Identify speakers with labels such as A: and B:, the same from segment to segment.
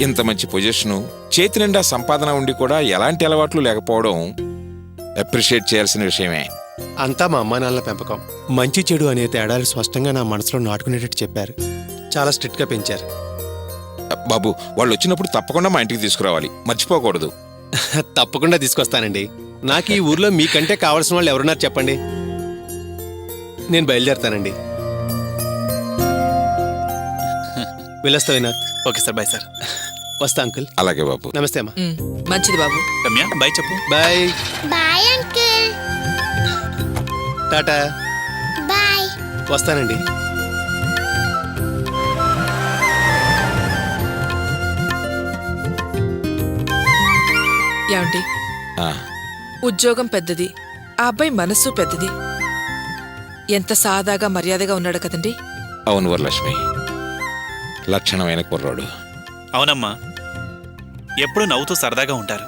A: ఇంత మంచి పొజిషను, చేతి నిండా సంపాదన ఉండి కూడా ఎలాంటి అలవాట్లు లేకపోవడం అప్రిషియేట్ చేయాల్సిన విషయమే.
B: అంతా మా అమ్మా నాన్నల పెంపకం. మంచి చెడు అనే తేడాలు స్పష్టంగా నా మనసులో నాటుకునేటట్టు చెప్పారు. చాలా స్ట్రిక్ట్గా పెంచారు.
A: బాబు, వాళ్ళు వచ్చినప్పుడు తప్పకుండా మా ఇంటికి తీసుకురావాలి, మర్చిపోకూడదు.
B: తప్పకుండా తీసుకొస్తానండి. నాకు ఈ ఊర్లో మీకంటే కావాల్సిన వాళ్ళు ఎవరున్నారు చెప్పండి. నేను బయలుదేరుతానండి. వెళ్ళొస్తా Vinod.
C: Okay sir, bye sir.
B: వస్తా అంకుల్.
A: అలాగే బాబు.
B: నమస్తే అమ్మా.
D: మంచిది బాబు.
C: రమ్య, బాయ్ చెప్పు.
B: Bye
E: bye uncle.
B: టాటా.
E: బాయ్.
B: వస్తానండి.
D: ఏమండి,
A: ఆ,
D: ఉద్యోగం పెద్దది, ఆ అబ్బాయి మనస్సు పెద్దది. ఎంత సాదాగా మర్యాదగా ఉన్నాడు కదండి.
A: అవును వరలక్ష్మి, లక్షణమైన కుర్రాడు.
C: అవునమ్మా, ఎప్పుడు నవ్వుతూ సరదాగా ఉంటారు.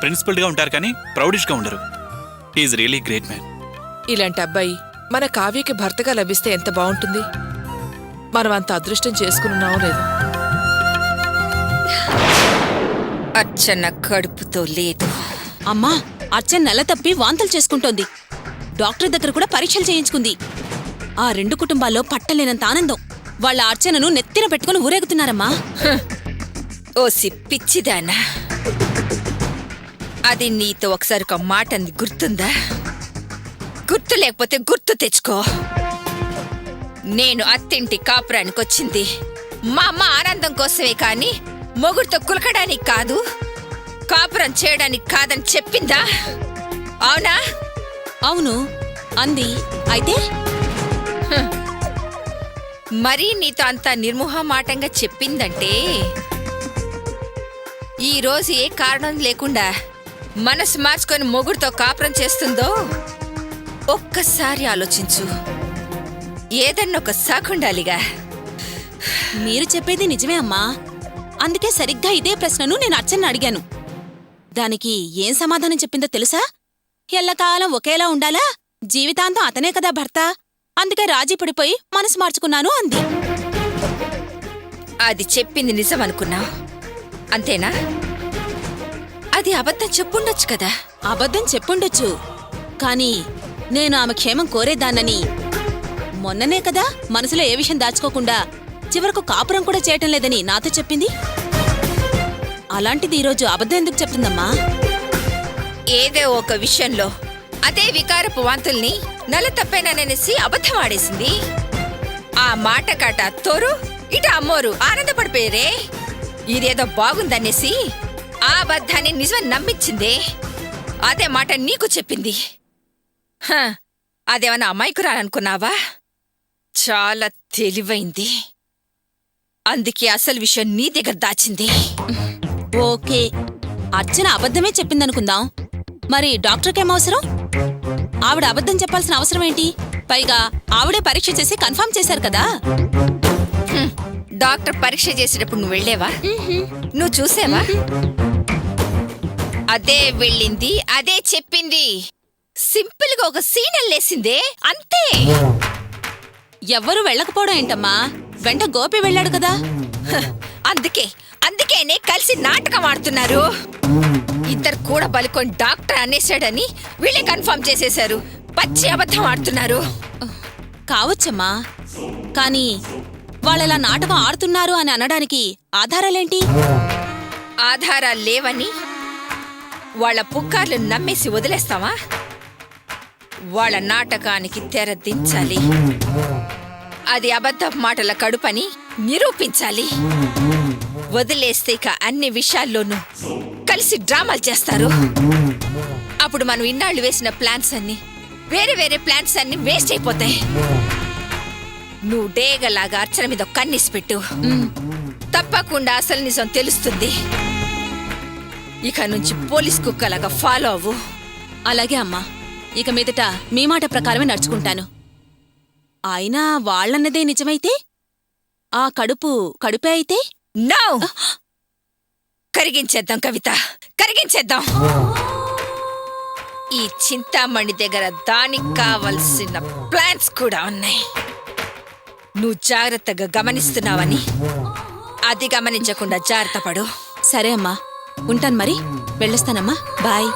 C: ప్రిన్సిపల్డ్గా ఉంటారు కానీ ప్రౌడిష్గా ఉండరు. He is really great man.
D: ఇలాంటి అబ్బాయి మన కావ్యకి భర్తగా లభిస్తే ఎంత బాగుంటుంది. మనం అంత అదృష్టం చేసుకున్నామో లేదు.
F: అర్చన కడుపుతో లేదు.
G: అమ్మా, అర్చన నెల తప్పి వాంతులు చేసుకుంటోంది. డాక్టర్ దగ్గర కూడా పరీక్షలు చేయించుకుంది. ఆ రెండు కుటుంబాల్లో పట్టలేనంత ఆనందం. వాళ్ళ అర్చనను నెత్తిన పెట్టుకుని ఊరేగుతున్నారమ్మా.
F: ఓసి పిచ్చిదానా, అది నీతో ఒకసారి ఒక మాట అంది గుర్తుందా? గుర్తు లేకపోతే గుర్తు తెచ్చుకో. నేను అత్తింటి కాపురానికి వచ్చింది మా అమ్మ ఆనందం కోసమే కాని మొగుడితో కులకడానికి కాదు, కాపురం చేయడానికి కాదని చెప్పిందా? అవునా?
G: అవును అంది. అయితే
F: మరీ నీతో అంత నిర్మోహమాటంగా చెప్పిందంటే ఈరోజు ఏ కారణం లేకుండా మనసు మార్చుకొని మొగుడితో కాపురం చేస్తుందో ఒక్కసారి ఆలోచించు. ఏదన్నా ఒక సాకుండాలిగా.
G: మీరు చెప్పేది నిజమే అమ్మా. అందుకే సరిగ్గా ఇదే ప్రశ్నను నేను అర్చనని అడిగాను. దానికి ఏం సమాధానం చెప్పిందో తెలుసా? ఎల్లకాలం ఒకేలా ఉండాలా, జీవితాంతం అతనే కదా భర్త, అందుకే రాజీ పడిపోయి మనసు మార్చుకున్నాను అంది.
F: అది చెప్పింది నిజం అనుకున్నావు అంతేనా? అది అబద్ధం చెప్పుండొచ్చు కదా.
G: అబద్ధం చెప్పుండొచ్చు, కానీ నేను ఆమె క్షేమం కోరేదాన్నని మొన్ననే కదా మనసులో ఏ విషయం దాచుకోకుండా చివరకు కాపురం కూడా చేయటం లేదని నాతో చెప్పింది. అలాంటిది ఈరోజు అబద్ధం ఎందుకు చెప్తుందమ్మా?
F: ఏదో ఒక విషయంలో అదే వికారపు వాంతుల్ని నల్ల తప్పేననేసి అబద్ధం ఆడేసింది. ఆ మాట కాట తోరు ఇటు అమ్మోరు ఆనందపడిపోయారే. ఇదేదో బాగుందనేసి ఆ అబద్ధాన్ని నిజం నమ్మించిందే. అదే మాట నీకు చెప్పింది. అదేమన్నా అమాయకురాలనుకున్నావా? చాలా తెలివైంది. అందుకే అసలు విషయం నీ దగ్గర దాచింది.
G: ఓకే, అర్చన అబద్ధమే చెప్పిందనుకుందాం. మరి డాక్టర్కేం అవసరం? ఆవిడ అబద్ధం చెప్పాల్సిన అవసరం ఏంటి? పైగా ఆవిడే పరీక్ష చేసి కన్ఫర్మ్ చేశారు కదా.
F: డాక్టర్ పరీక్ష చేసేటప్పుడు నువ్వు వెళ్ళేవా? నువ్వు చూసావా? అదే వెళ్ళింది, అదే చెప్పింది. సింపుల్ గా ఒక సీన్ అల్లేసిందే, అంతే.
G: ఎవ్వరూ వెళ్ళకపోవడం ఏంటమ్మా? వెంట గోపి వెళ్ళాడు కదా.
F: అందుకేనే కలిసి నాటకం ఆడుతున్నారు. ఇద్దరు కూడా బలికొని డాక్టర్ అనేసాడని వీళ్ళే కన్ఫర్మ్ చేసేశారు. పచ్చి అబద్ధం ఆడుతున్నారు.
G: కావచ్చమ్మా, కానీ వాళ్ళలా నాటకం ఆడుతున్నారు అని అనడానికి ఆధారాలేంటి?
F: ఆధారాలు లేవని వాళ్ళ పుకార్లు నమ్మేసి వదిలేస్తావా? వాళ్ళ నాటకానికి తెర దించాలి. అది అబద్ధపు మాటల కడుపని నిరూపించాలి. వదిలేస్తే ఇక అన్ని విషయాల్లోనూ కలిసి డ్రామాలు చేస్తారు. అప్పుడు మనం ఇన్నాళ్ళు వేసిన ప్లాన్స్ అన్ని, వేరే ప్లాన్స్ అన్ని వేస్ట్ అయిపోతాయి. నువ్వు డేగలాగా అర్చన మీద కన్నేసి పెట్టు. తప్పకుండా అసలు నిజం తెలుస్తుంది. ఇక నుంచి పోలీస్ కుక్కలాగా ఫాలో అవ్వు.
G: అలాగే అమ్మా, ఇక మీదట మీ మాట ప్రకారమే నడుచుకుంటాను. అయినా వాళ్ళన్నదే నిజమైతే ఆ కడుపే అయితే?
F: నో! కరిగించేద్దాం కవిత, కరిగించేద్దాం. ఈ చింతామణి దగ్గర దానికి కావలసిన ప్లాన్స్ కూడా ఉన్నాయి. నువ్వు జాగ్రత్తగా గమనిస్తున్నావని అది గమనించకుండా జాగ్రత్త పడు.
G: సరే అమ్మా, ఉంటాను మరి. వెళ్ళొస్తానమ్మా, బాయ్.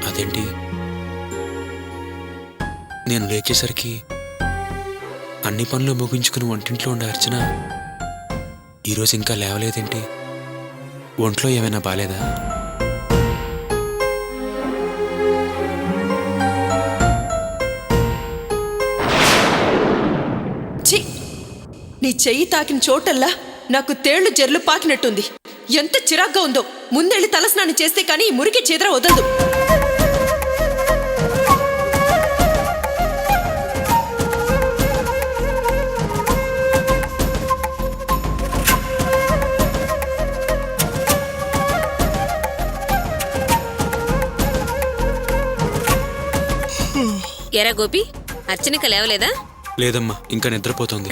H: అదేంటి నేను లేచేసరికి అన్ని పనులు ముగించుకుని వంటింట్లో ఉండే అర్చన ఈరోజు ఇంకా లేవలేదేంటి? ఒంట్లో ఏమైనా బాలేదా?
I: ఛీ! నీ చెయ్యి తాకిన చోటల్లా నాకు తేళ్లు జర్లు పాకినట్టుంది. ఎంత చిరాగ్గా ఉందో. ముందెళ్ళి తలస్నానం చేస్తే కానీ ఈ మురికి చెదర వదలదు.
J: ఎరా గోపి, అర్చనక లేవలేదా?
H: లేదమ్మా, ఇంకా నిద్రపోతుంది.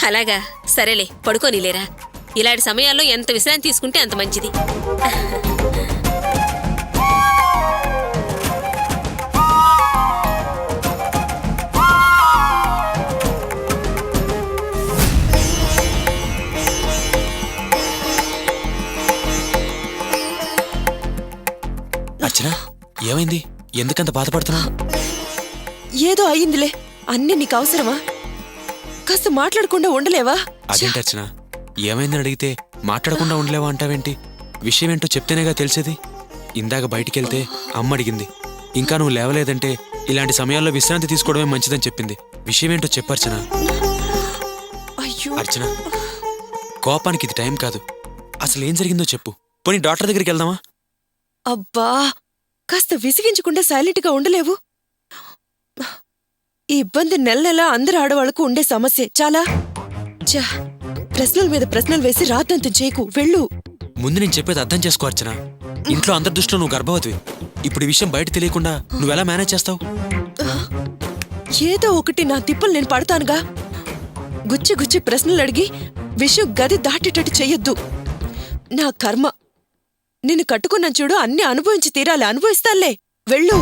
J: అలాగా, సరేలే, పడుకోనిలేరా. ఇలాంటి సమయాల్లో ఎంత విశ్రాంతి తీసుకుంటే అంత మంచిది.
H: అర్చన, ఏమైంది? ఎందుకంత బాధపడుతున్నా?
I: ఏదో అయ్యిందిలే. అన్నీ నీకు అవసరమా? కాస్త మాట్లాడకుండా ఉండలేవా?
H: అదేంటి అర్చన, ఏమైందని అడిగితే మాట్లాడకుండా ఉండలేవా అంటావేంటి? విషయం ఏంటో చెప్తేనేగా తెలిసేది. ఇందాక బయటికెళ్తే అమ్మ అడిగింది. ఇంకా నువ్వు లేవలేదంటే ఇలాంటి సమయాల్లో విశ్రాంతి తీసుకోవడమే మంచిదని చెప్పింది. విషయం ఏంటో చెప్పు అర్చన.
I: అయ్యో
H: అర్చన, కోపానికి ఇది టైం కాదు. అసలు ఏం జరిగిందో చెప్పు. పోనీ డాక్టర్ దగ్గరికి వెళ్దామా?
I: అబ్బా, కాస్త విసిగించకుండా సైలెంట్గా ఉండలేవు? ఈ ఇబ్బంది నెల నెలా అందరు ఆడవాళ్లకు ఉండే సమస్యే. చాలా ప్రశ్నల మీద ప్రశ్నలు వేసి రాద్దంతం చేయకు. వెళ్ళు.
H: ముందు నేను చెప్పేది అర్థం చేసుకో అర్చన. ఇంట్లో అందరి దృష్టిలో నువ్వు గర్భవతివి. ఇప్పుడు ఈ విషయం బయట తెలియకుండా నువ్వెలా మేనేజ్ చేస్తావు?
I: ఏదో ఒకటి నా తిప్పలు నేను పడతానుగా. గుచ్చి గుచ్చి ప్రశ్నలు అడిగి విషయం గది దాటేటట్టు చెయ్యొద్దు. నా కర్మ. నిన్ను కట్టుకున్న చూడు, అన్ని అనుభవించి తీరాలి. అనుభవిస్తాలే. వెళ్ళు.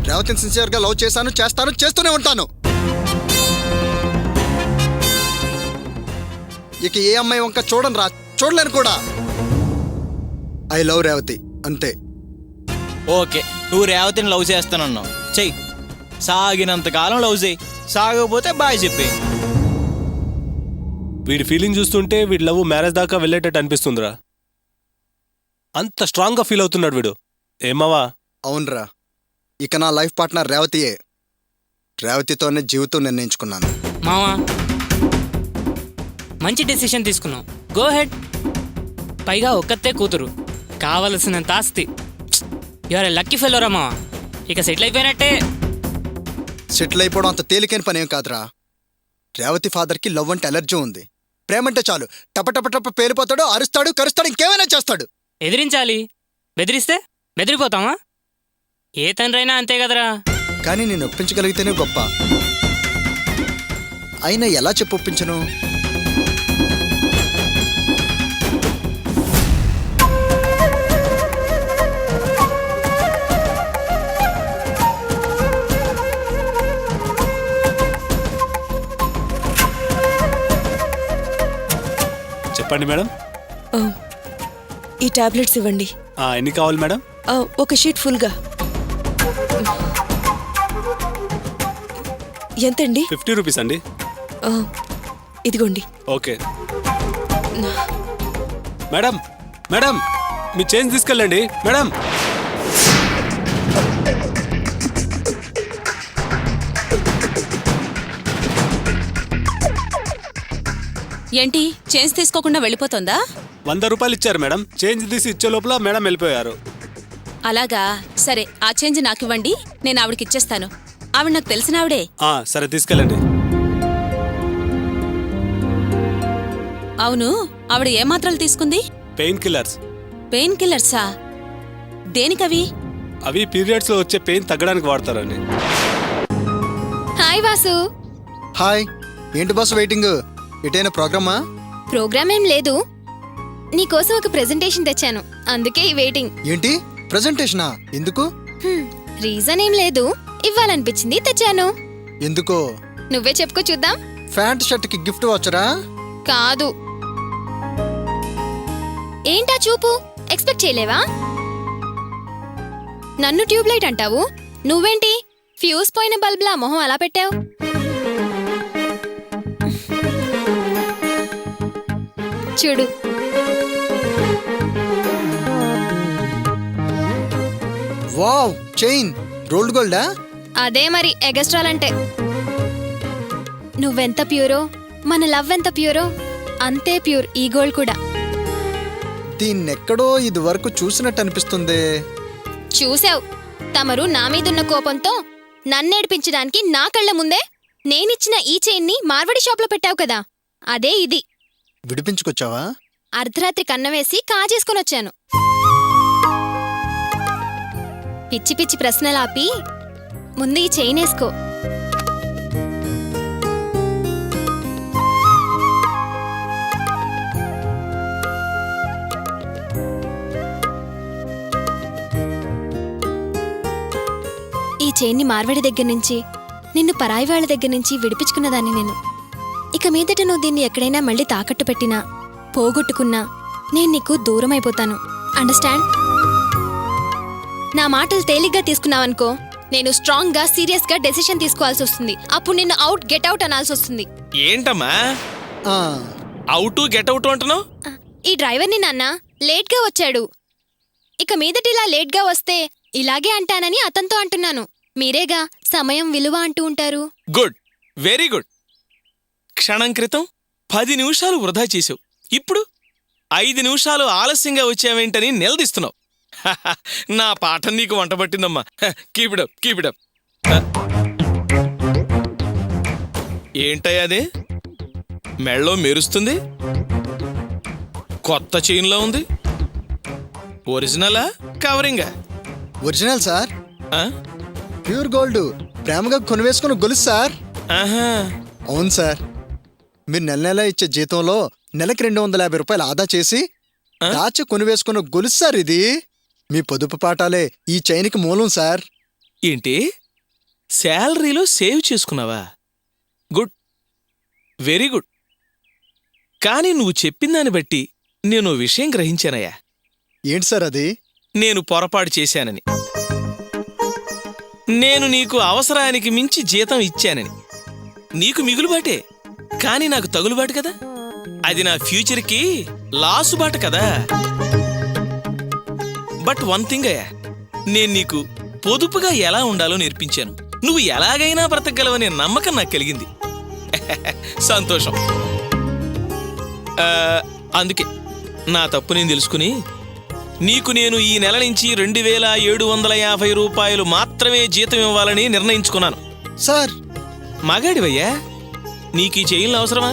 K: రేవతిని సిన్సియర్గా లవ్ చేశాను, చేస్తూనే ఉంటాను. ఇక ఏ అమ్మాయి వంక చూడలేను కూడా. ఐ లవ్ రేవతి, అంతే.
L: ఓకే, నువ్వు రేవతిని లవ్ చేస్తానన్నావు, చెయ్యి. సాగినంతకాలం లవ్ చేయి, సాగకపోతే బాయ్ చెప్పి.
B: వీడి ఫీలింగ్ చూస్తుంటే వీడి లవ్ మ్యారేజ్ దాకా వెళ్ళేటట్టు అనిపిస్తుందిరా. అంత స్ట్రాంగ్గా ఫీల్ అవుతున్నాడు వీడు. ఏమవా?
K: అవునరా, ఇక నా లైఫ్ పార్ట్నర్ రేవతియే. రేవతితోనే జీవితం నిర్ణయించుకున్నాను.
M: మావా, మంచి డెసిషన్ తీసుకున్నావు. Go head. పైగా ఒక్కతే కూతురు, కావలసినంత ఆస్తి. యువర్ లక్కీ ఫెలోరా మావా. ఇక సెటిల్ అయిపోయినట్టే.
K: సెటిల్ అయిపోవడం అంత తేలికైన పనేం కాదురా. రేవతి ఫాదర్కి లవ్ అంటే అలర్జీ ఉంది. ప్రేమంటే చాలు టప పేలిపోతాడు, అరుస్తాడు, కరుస్తాడు, ఇంకేమైనా చేస్తాడు.
M: ఎదిరించాలి. బెదిరిస్తే బెదిరిపోతామా? ఏ తండ్రైనా అంతే కదరా.
K: కానీ నేను ఒప్పించగలిగితేనే గొప్ప. అయినా ఎలా చెప్పి ఒప్పించను?
B: చెప్పండి మేడం.
I: ఈ టాబ్లెట్స్ ఇవ్వండి.
B: ఎన్ని కావాలి మేడం?
I: ఒక షీట్ ఫుల్గా. ఎంతండి?
B: 50 రూపీస్ అండి.
I: ఇదిగోండి.
B: Okay madam. మేడం, మీ చేంజ్ తీసుకెళ్ళండి మేడం.
G: ఏంటి చేంజ్ తీసుకోకుండా వెళ్ళిపోతుందా?
N: 100 రూపాయలు ఇచ్చారు మేడం. చేంజ్ తీసి ఇచ్చే లోపల మేడం వెళ్ళిపోయారు.
G: అలాగా, సరే ఆ చేంజ్ నాకివ్వండి, నేను ఆవిడకి ఇచ్చేస్తాను. ఆవిడ నాకు తెలిసిన ఆవిడే.
N: సరే తీసుకెళ్ళండి.
G: అవును, ఆవిడ ఏ మాత్రలు తీసుకుంది?
N: Pain killers.
G: పెయిన్ కిల్లర్సా? దేనికవి?
N: అవి పీరియడ్స్ లో వచ్చే పెయిన్ తగ్గడానికి వాడతారండి.
O: హాయ్ వాసు.
K: హాయ్. ఏంటి బాస్ వెయిటింగ్? ఎటైనా ప్రోగ్రామా?
O: ప్రోగ్రామ్ ఏం లేదు, నీకోసం ఒక ప్రెజెంటేషన్ తెచ్చాను, అందుకే ఈ వెయిటింగ్.
K: ఏంటి ప్రెజెంటేషనా? ఎందుకు?
O: రీజన్ ఏం లేదు, ఇవ్వాలనిపించింది తెచ్చాను.
K: ఎందుకో?
O: నువ్వే చెప్పుకో చూద్దాం.
K: ప్యాంట్ షర్ట్ కి గిఫ్ట్ వచ్చరా?
O: కాదు. ఏంటా చూపు, ఎక్స్పెక్ట్ చేయలేవా? నన్ను ట్యూబ్లైట్ అంటావు, నువ్వేంటి ఫ్యూజ్ పోయిన బల్బ్లా మొహం అలా పెట్టావు? చూడు.
K: వావ్, చైన్ రోల్డ్ గోల్డా?
O: అదే మరి ఎగస్ట్రాల్ అంటే. నువ్వెంత ప్యూరో, మన లవ్ ఎంత ప్యూరో, అంతే ప్యూర్ ఈ గోల్డ్ కూడా.
K: దీన్నెక్కడో ఇది వరకు చూసినట్టు అనిపిస్తుంది.
O: చూసావు, తమరు నా మీదున్న కోపంతో నన్నేడిపించడానికి నా కళ్ళ ముందే నేనిచ్చిన ఈ చైన్ని మార్వడి షాప్లో పెట్టావు కదా, అదే ఇది.
K: విడిపించుకొచ్చావా?
O: అర్ధరాత్రి కన్నవేసి కాజేసుకొనొచ్చాను. పిచ్చి పిచ్చి ప్రశ్నలాపి ముందు ఈ చైన్ వేసుకో. ఈ చైన్ని మార్వడి దగ్గర నుంచి, నిన్ను పరాయి వాళ్ళ దగ్గర నుంచి విడిపించుకున్నదాన్ని నేను. ఇక మీదట నువ్వు దీన్ని ఎక్కడైనా మళ్ళీ తాకట్టు పెట్టినా, పోగొట్టుకున్నా నేను నీకు దూరం అయిపోతాను. అండర్స్టాండ్? నా మాటలు తేలిగ్గా తీసుకున్నావనుకో, నేను స్ట్రాంగ్ గా సీరియస్ గా డెసిషన్ తీసుకోవాల్సి వస్తుంది. అప్పుడు నిన్ను అవుట్ గెట్ అవుట్ అనాల్సి వస్తుంది.
L: ఏంటమ్మా అవుట్ గెట్ అవుట్ అంటున్నావు?
O: ఈ డ్రైవర్ని నాన్న లేట్ గా వచ్చాడు, ఇక మీదట ఇలా లేట్ గా వస్తే ఇలాగే అంటానని అతనితో అంటున్నాను. మీరేగా సమయం విలువ అంటూ ఉంటారు.
L: Good, very good. క్షణం క్రితం 10 నిమిషాలు వృధా చేసావు, ఇప్పుడు 5 నిమిషాలు ఆలస్యంగా వచ్చావేంటని నిలదీస్తున్నావు. నా పాఠం నీకు వంట పట్టిందమ్మా. కీపిడప్ కీపిడప్. ఏంటయ్యా అది? మెళ్ళో మెరుస్తుంది, కొత్త చైన్లో ఉంది. ఒరిజినలా కవరింగా?
K: Original sir. ప్యూర్ గోల్డ్, ప్రేమగా కొనివేసుకుని గొలుసు సార్. అవును సార్, మీరు నెల నెల ఇచ్చే జీతంలో నెలకి 250 రూపాయలు ఆదా చేసి దాచి కొనివేసుకున్న గొలుసు సార్ ఇది. మీ పొదుపు పాఠాలే ఈ చైన్కి మూలం సార్.
L: ఏంటి, శాలరీలో సేవ్ చేసుకున్నావా? Good, very good. కానీ నువ్వు చెప్పిందాన్ని బట్టి నేను విషయం గ్రహించానయ్యా.
K: ఏంటి సార్ అది?
L: నేను పొరపాటు చేశానని, నేను నీకు అవసరానికి మించి జీతం ఇచ్చానని. నీకు మిగులుబాటే, కానీ నాకు తగులుబాటు కదా. అది నా ఫ్యూచర్కి లాసుబాటు కదా. బట్ వన్ థింగ్ అయ్యా, నేను నీకు పొదుపుగా ఎలా ఉండాలో నేర్పించాను. నువ్వు ఎలాగైనా బ్రతకగలవనే నమ్మకం నాకు కలిగింది. సంతోషం. అందుకే నా తప్పు నేను తెలుసుకుని నీకు నేను ఈ నెల నుంచి 2750 రూపాయలు మాత్రమే జీతం ఇవ్వాలని నిర్ణయించుకున్నాను.
K: సార్,
L: మగాడివయ్యా, నీకు ఈ చైన్లు అవసరమా?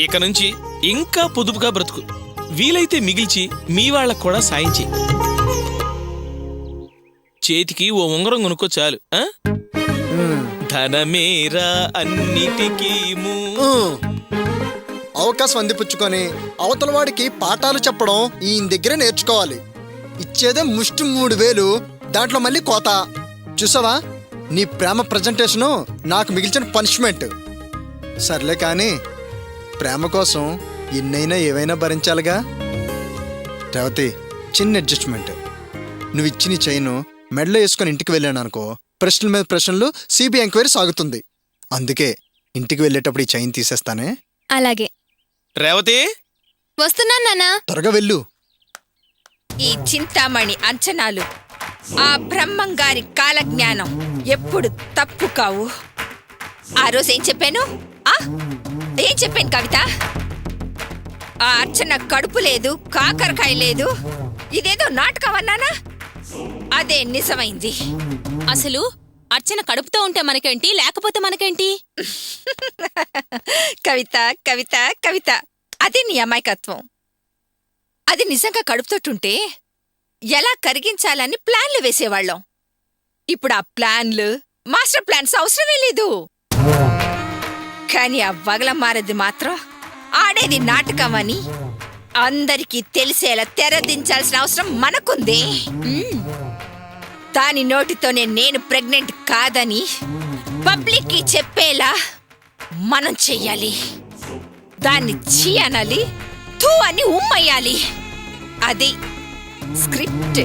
L: ఇక నుంచి ఇంకా పొదుపుగా బ్రతుకు, వీలైతే మిగిల్చి మీ వాళ్ళకు కూడా సాయం చేయి. చేతికి ఓ ఉంగరం కొనుక్కో చాలు. ధనమేరా అన్నిటికీ
K: అవకాశం అందిపుచ్చుకొని అవతల వాడికి పాఠాలు చెప్పడం ఈయన దగ్గరే నేర్చుకోవాలి. ఇచ్చేదే ముష్టి 3000, దాంట్లో మళ్ళీ కోత. చూసావా, నీ ప్రేమ ప్రజెంటేషను నాకు మిగిల్చిన పనిష్మెంట్. సర్లే కానీ ప్రేమ కోసం ఎన్నైనా ఏవైనా భరించాలిగా. రేవతి, చిన్న అడ్జస్ట్మెంట్. నువ్వు ఇచ్చిన చైను మెడలో వేసుకొని ఇంటికి వెళ్ళాను అనుకో, ప్రశ్నల మీద ప్రశ్నలు, సిబిఐ ఎంక్వైరీ సాగుతుంది. అందుకే ఇంటికి వెళ్ళేటప్పుడు ఈ చైన్ తీసేస్తానే.
O: అలాగే.
L: రేవతి,
O: వస్తున్నాను నాన్న.
K: త్వరగా వెళ్ళు.
F: ఈ చింతామణి అంచనాలు, ఆ బ్రహ్మంగారి కాలజ్ఞానం ఎప్పుడు తప్పు కావు. ఆ రోజు ఏం చెప్పాను? ఏం చెప్పాను కవిత? ఆ అర్చన కడుపు లేదు, కాకరకాయ లేదు, ఇదేదో నాటకం అన్నానా? అదే నిజమైంది.
G: అసలు అర్చన కడుపుతో ఉంటే మనకేంటి, లేకపోతే మనకేంటి?
F: కవిత కవిత కవిత, అదే నీ అమాయకత్వం. అది నిజంగా కడుపుతోటుంటే ఎలా కరిగించాలని ప్లాన్లు వేసేవాళ్ళం. ఇప్పుడు ఆ ప్లాన్లు, మాస్టర్ ప్లాన్స్ అవసరమే లేదు. కానీ ఆ వగలమారది మాత్రం ఆడేది నాటకం అని అందరికీ తెలిసేలా తెరదించాల్సిన అవసరం మనకుంది. దాని నోటితోనే నేను ప్రెగ్నెంట్ కాదని పబ్లిక్ కి చెప్పేలా మనం చెయ్యాలి. దాన్ని చీ అనాలి, తూ అని ఉమ్మయ్యాలి. అది స్క్రిప్ట్.